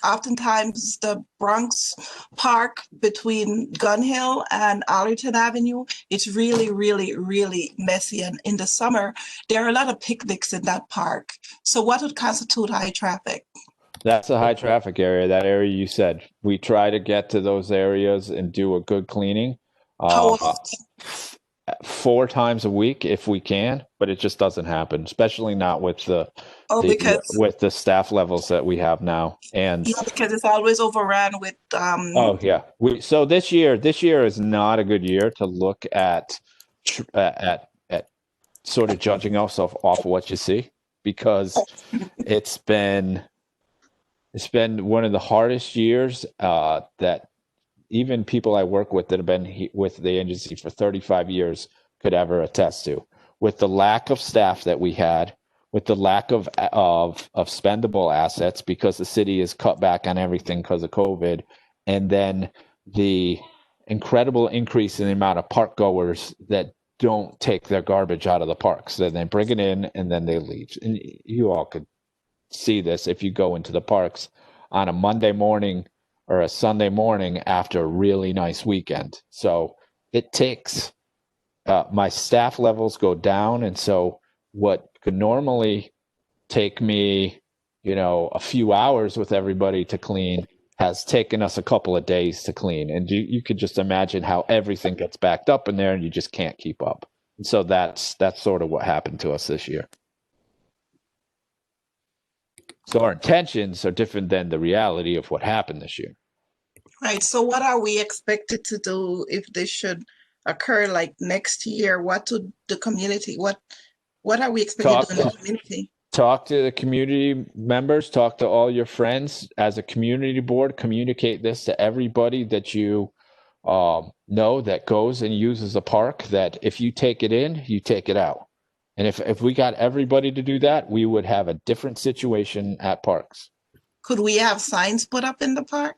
oftentimes the Bronx Park between Gun Hill and Allerton Avenue, it's really, really, really messy. And in the summer, there are a lot of picnics in that park. So what would constitute high traffic? That's a high traffic area, that area you said. We try to get to those areas and do a good cleaning. How often? 4 times a week if we can, but it just doesn't happen, especially not with with the staff levels that we have now. And because it's always overrun with so this year is not a good year to look at sort of judging ourselves off of what you see, because it's been one of the hardest years that even people I work with that have been with the agency for 35 years could ever attest to. With the lack of staff that we had, with the lack of spendable assets because the city has cut back on everything because of COVID, and then the incredible increase in the amount of park goers that don't take their garbage out of the parks. Then they bring it in and then they leave. And you all could see this if you go into the parks on a Monday morning or a Sunday morning after a really nice weekend. So it takes, my staff levels go down. And so what could normally take me, a few hours with everybody to clean has taken us a couple of days to clean. And you could just imagine how everything gets backed up in there and you just can't keep up. And so that's sort of what happened to us this year. So our intentions are different than the reality of what happened this year. Right. So what are we expected to do if this should occur like next year? What would the community, what are we expected to do in the community? Talk to the community members, talk to all your friends. As a community board, communicate this to everybody that you know that goes and uses a park, that if you take it in, you take it out. And if we got everybody to do that, we would have a different situation at parks. Could we have signs put up in the park?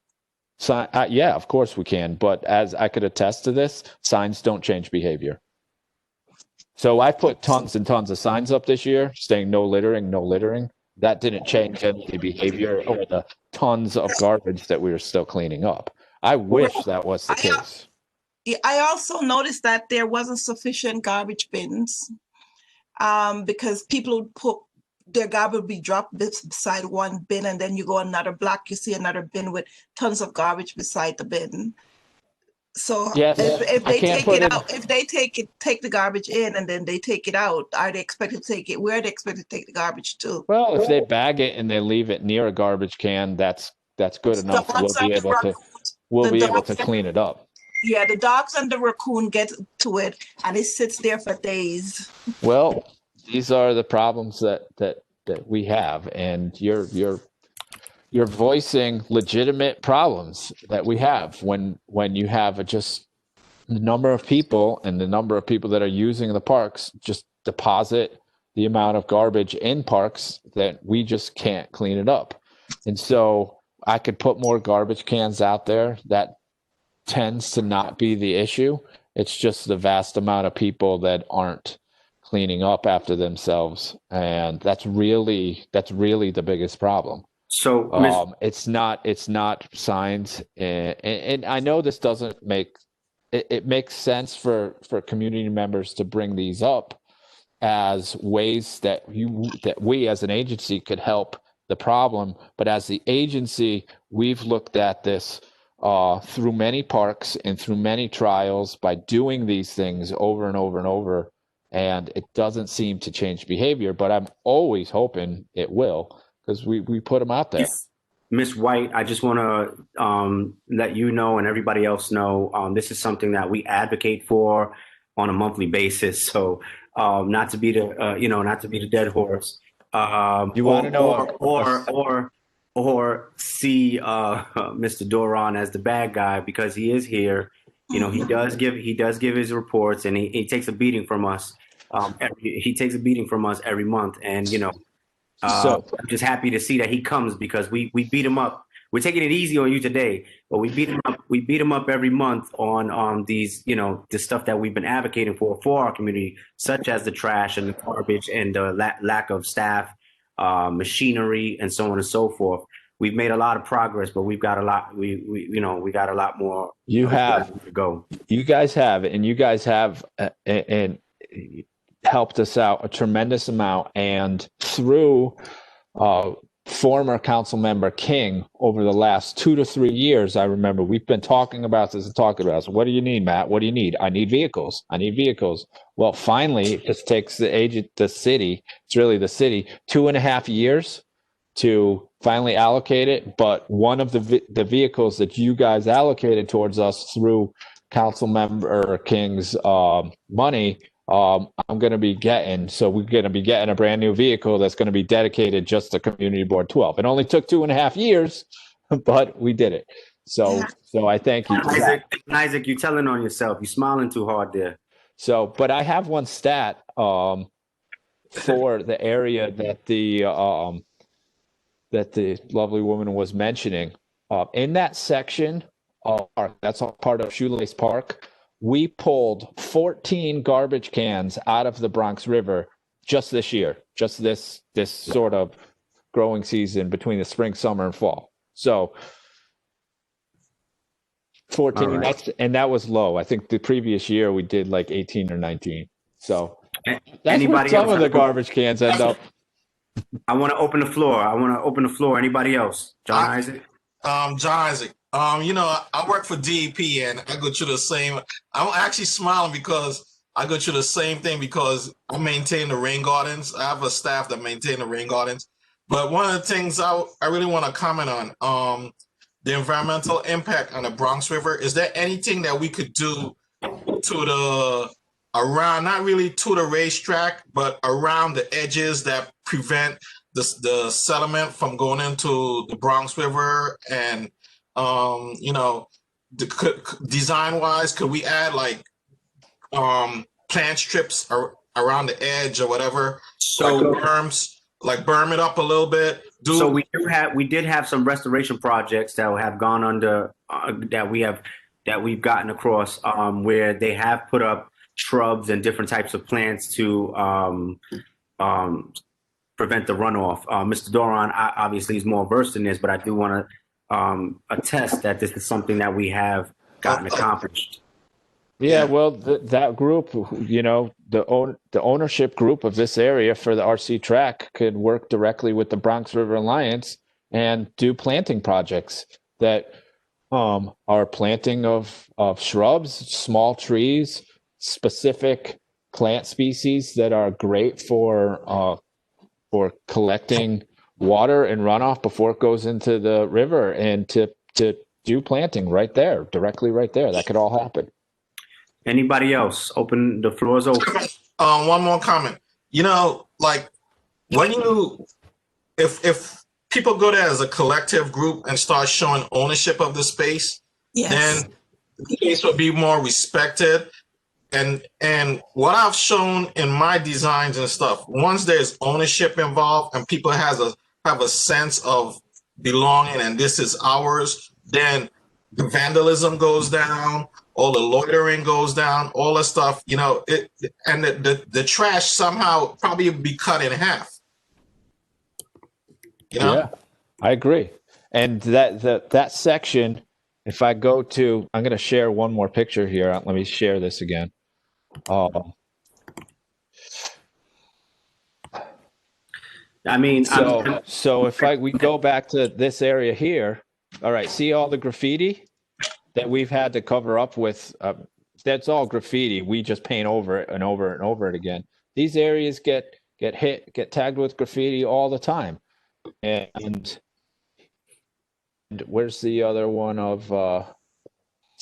Yeah, of course we can. But as I could attest to this, signs don't change behavior. So I put tons and tons of signs up this year saying no littering, no littering. That didn't change any behavior or the tons of garbage that we were still cleaning up. I wish that was the case. I also noticed that there wasn't sufficient garbage bins because people would put their garbage would be dropped beside one bin, and then you go another block, you see another bin with tons of garbage beside the bin. So yes, if they take it out, if they take the garbage in and then they take it out, are they expected to take it? Where are they expected to take the garbage to? Well, if they bag it and they leave it near a garbage can, that's good enough. We'll be able to clean it up. Yeah, the dogs and the raccoon get to it, and it sits there for days. Well, these are the problems that we have, and you're voicing legitimate problems that we have when you have just the number of people and the number of people that are using the parks just deposit the amount of garbage in parks that we just can't clean it up. And so I could put more garbage cans out there. That tends to not be the issue. It's just the vast amount of people that aren't cleaning up after themselves, and that's really the biggest problem. So, it's not signs, and I know this doesn't make it makes sense for community members to bring these up as ways that we as an agency could help the problem. But as the agency, we've looked at this through many parks and through many trials by doing these things over and over and over, and it doesn't seem to change behavior. But I'm always hoping it will, because we put them out there. Ms. White, I just want to let you know and everybody else know this is something that we advocate for on a monthly basis. So not to be the dead horse. You want to know, or see Mr. Doron as the bad guy because he is here. You know, he does give his reports, and he takes a beating from us. He takes a beating from us every month, and I'm just happy to see that he comes because we beat him up. We're taking it easy on you today, but we beat him up. We beat him up every month on these, the stuff that we've been advocating for our community, such as the trash and the garbage and the lack of staff, machinery, and so on and so forth. We've made a lot of progress, but we've got a lot. We got a lot more. You have to go. You guys have, and you guys have, and helped us out a tremendous amount. And through former council member King over the last 2 to 3 years, I remember we've been talking about this. What do you need, Matt? What do you need? I need vehicles. Well, finally, it just takes the city. It's really the city 2.5 years to finally allocate it. But one of the vehicles that you guys allocated towards us through council member King's money, I'm going to be getting. So we're going to be getting a brand new vehicle that's going to be dedicated just to Community Board 12. It only took 2.5 years, but we did it. So I thank you. Isaac, you're telling on yourself. You're smiling too hard there. So, but I have one stat for the area that the lovely woman was mentioning. In that section of park, that's all part of Shoelace Park, we pulled 14 garbage cans out of the Bronx River just this year, just this sort of growing season between the spring, summer, and fall. So 14, right. And that was low. I think the previous year we did like 18 or 19. So that's where some of the garbage cans end up. I want to open the floor. Anybody else? John Isaac? John Isaac. I work for DEP and I go through the same. I'm actually smiling because I go through the same thing because I maintain the rain gardens. I have a staff that maintain the rain gardens. But one of the things I really want to comment on, the environmental impact on the Bronx River. Is there anything that we could do to around, not really to the racetrack, but around the edges that prevent the sediment from going into the Bronx River? And design wise, could we add like plant strips around the edge or whatever? So like berms, like berm it up a little bit. So we did have some restoration projects that have gone under that we've gotten across where they have put up shrubs and different types of plants to prevent the runoff. Mr. Doron obviously is more versed in this, but I do want to attest that this is something that we have gotten accomplished. Yeah, well, that group, the ownership group of this area for the RC track could work directly with the Bronx River Alliance and do planting projects that are planting of shrubs, small trees, specific plant species that are great for collecting water and runoff before it goes into the river, and to do planting directly right there. That could all happen. Anybody else? The floor is open. One more comment. you know, like when you, if people go there as a collective group and start showing ownership of the space, Yes. then the space will be more respected. And what I've shown in my designs and stuff, once there's ownership involved and people have a sense of belonging and this is ours, then the vandalism goes down, all the loitering goes down, all the stuff, you know, and the trash somehow probably be cut in half. You know? Yeah, I agree. And that section, if I go to, I'm going to share one more picture here. Let me share this again. I mean, So if we go back to this area here, all right, see all the graffiti that we've had to cover up with, that's all graffiti. We just paint over it and over and over it again. These areas get tagged with graffiti all the time. And where's the other one of,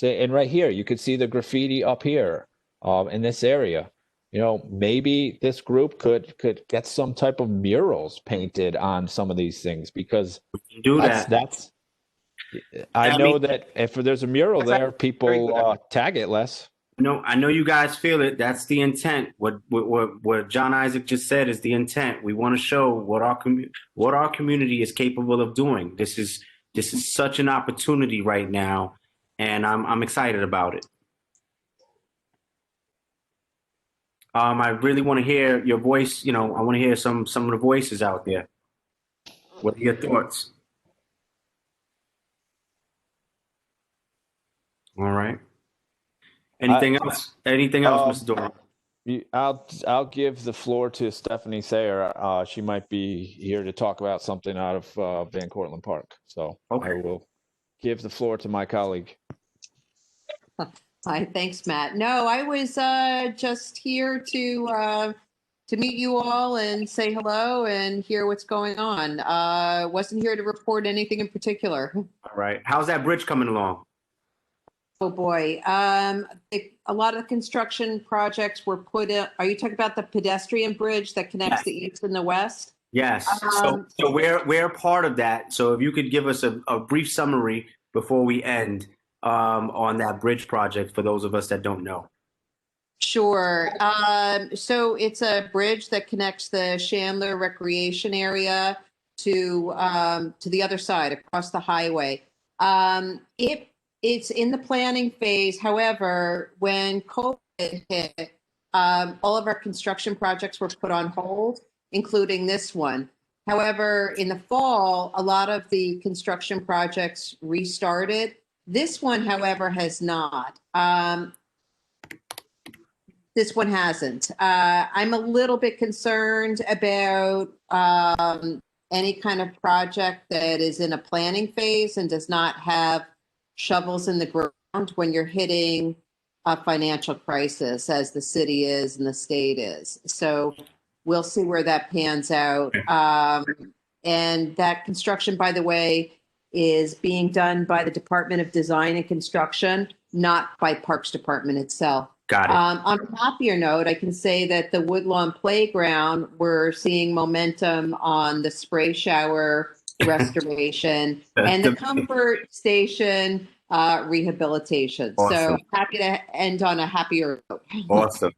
and right here, you could see the graffiti up here, in this area. You know, maybe this group could get some type of murals painted on some of these things, because that's I know that if there's a mural there, people tag it less. No, I know you guys feel it. That's the intent. What John Isaac just said is the intent. We want to show what our community is capable of doing. This is such an opportunity right now, and I'm excited about it. I really want to hear your voice. You know, I want to hear some of the voices out there. What are your thoughts? All right. Anything else? Anything else, Mr. Doran? I'll give the floor to Stephanie Sayer. She might be here to talk about something out of Van Cortlandt Park. So I will give the floor to my colleague. Hi, thanks, Matt. No, I was just here to meet you all and say hello and hear what's going on. Wasn't here to report anything in particular. All right. How's that bridge coming along? Oh boy, a lot of construction projects were put in. Are you talking about the pedestrian bridge that connects the east and the west? Yes. So we're part of that. So if you could give us a brief summary before we end on that bridge project for those of us that don't know. Sure. So it's a bridge that connects the Chandler Recreation Area to the other side across the highway. It's in the planning phase. However, when COVID hit, all of our construction projects were put on hold, including this one. However, in the fall, a lot of the construction projects restarted. This one, however, has not. This one hasn't. I'm a little bit concerned about any kind of project that is in a planning phase and does not have shovels in the ground when you're hitting a financial crisis, as the city is and the state is. So we'll see where that pans out. And that construction, by the way, is being done by the Department of Design and Construction, not by Parks Department itself. Got it. On a happier note, I can say that the Woodlawn Playground, we're seeing momentum on the spray shower restoration and the comfort station rehabilitation. Awesome. So happy to end on a happier note. Awesome.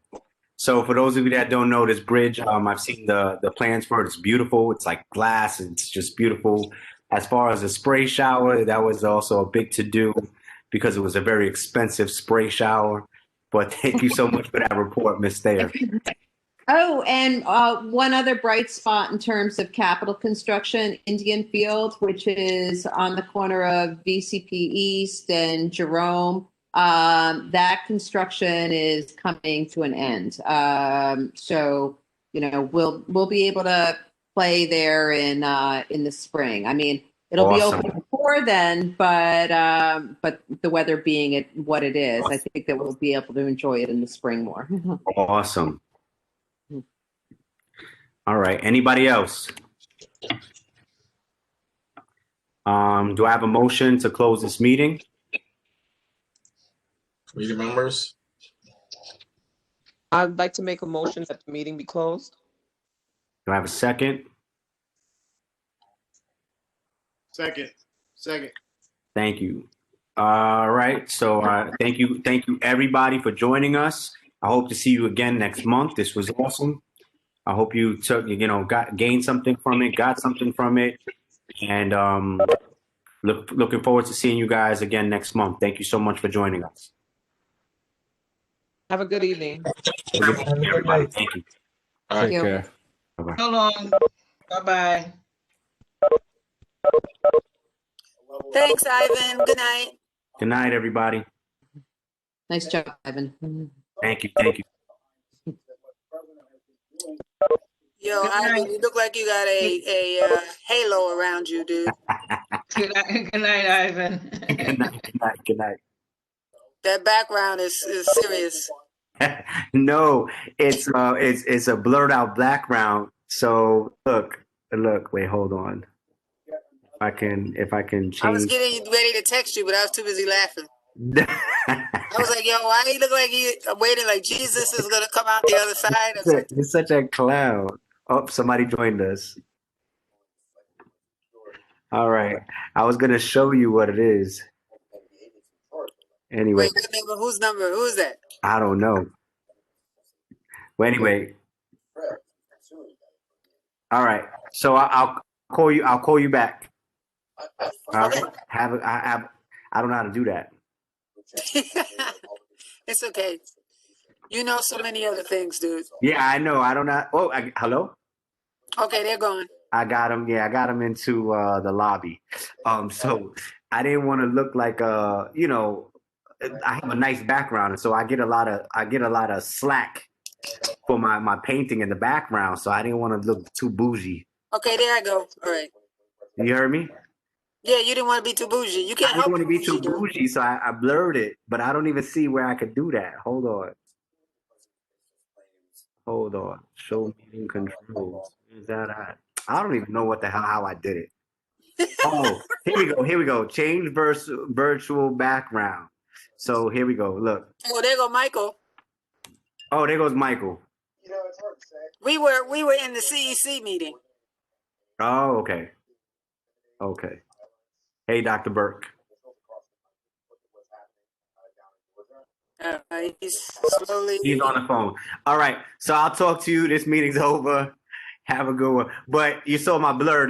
So for those of you that don't know this bridge, I've seen the plans for it. It's beautiful. It's like glass. It's just beautiful. As far as the spray shower, that was also a big to-do because it was a very expensive spray shower. But thank you so much for that report, Ms. Thayer. Oh, and one other bright spot in terms of capital construction, Indian Field, which is on the corner of BCP East and Jerome. That construction is coming to an end. So, you know, we'll be able to play there in the spring. I mean, it'll Awesome. be open before then, but the weather being what it is, I think that we'll be able to enjoy it in the spring more. Awesome. All right. Anybody else? Do I have a motion to close this meeting? Committee members? I'd like to make a motion that the meeting be closed. Do I have a second? Second. Thank you. All right. So thank you everybody for joining us. I hope to see you again next month. This was awesome. I hope you took, gained something from it, got something from it, and looking forward to seeing you guys again next month. Thank you so much for joining us. Have a good evening. Have a good Have a day, good everybody. night. Thank you. Thank Take you. care. Bye-bye. So long. Bye-bye. Thanks, Ivan. Good night. Good night, everybody. Nice job, Ivan. Thank you. Thank you. Yo, Good Ivan, night. you look like you got a halo around you, dude. Good night, Ivan. Good night. Good night. Good night. That background is serious. No, it's a blurred out background. So look, wait, hold on. If I can I was change. getting ready to text you, but I was too busy laughing. I was like, yo, why he look like I'm waiting like Jesus is gonna come out the other side? I was like, You're such a clown. Oh, somebody joined us. All right. I was gonna show you what it is. Anyway, wait, what number? Whose number? Who's that? I don't know. Well, anyway. All right. So I'll call you. I'll call you back. All right. I don't know how to do that. It's okay. You know so many other things, dude. Yeah, I know. I don't know. Oh, hello. Okay, they're gone. I got him. Yeah, I got him into the lobby. So I didn't want to look like I have a nice background, and so I get a lot of slack for my painting in the background. So I didn't want to look too bougie. Okay, there I go. All right. You heard me? Yeah, you didn't want to be too bougie. You I can't didn't help want to be too dude. bougie, so I blurred it, but I don't even see where I could do that. Hold on. Show meeting controls. Where's that at? I don't even know what the hell how I did it. Oh, here we go. Here we go. Change virtual background. So here we go. Look. Oh, there go Michael. Oh, there goes Michael. We were in the CEC meeting. Oh, okay. Okay. Hey, Dr. Burke. He's slowly. He's on the phone. All right. So I'll talk to you. This meeting's over. Have a good one. But you saw my blurred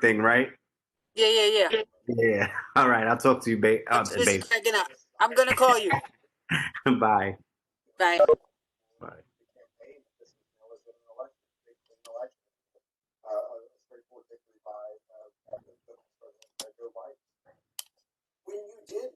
thing, right? Yeah. Yeah. All right. I'll talk to you, babe. Just cracking up. I'm gonna call you. Bye. Bye. Bye. When you did,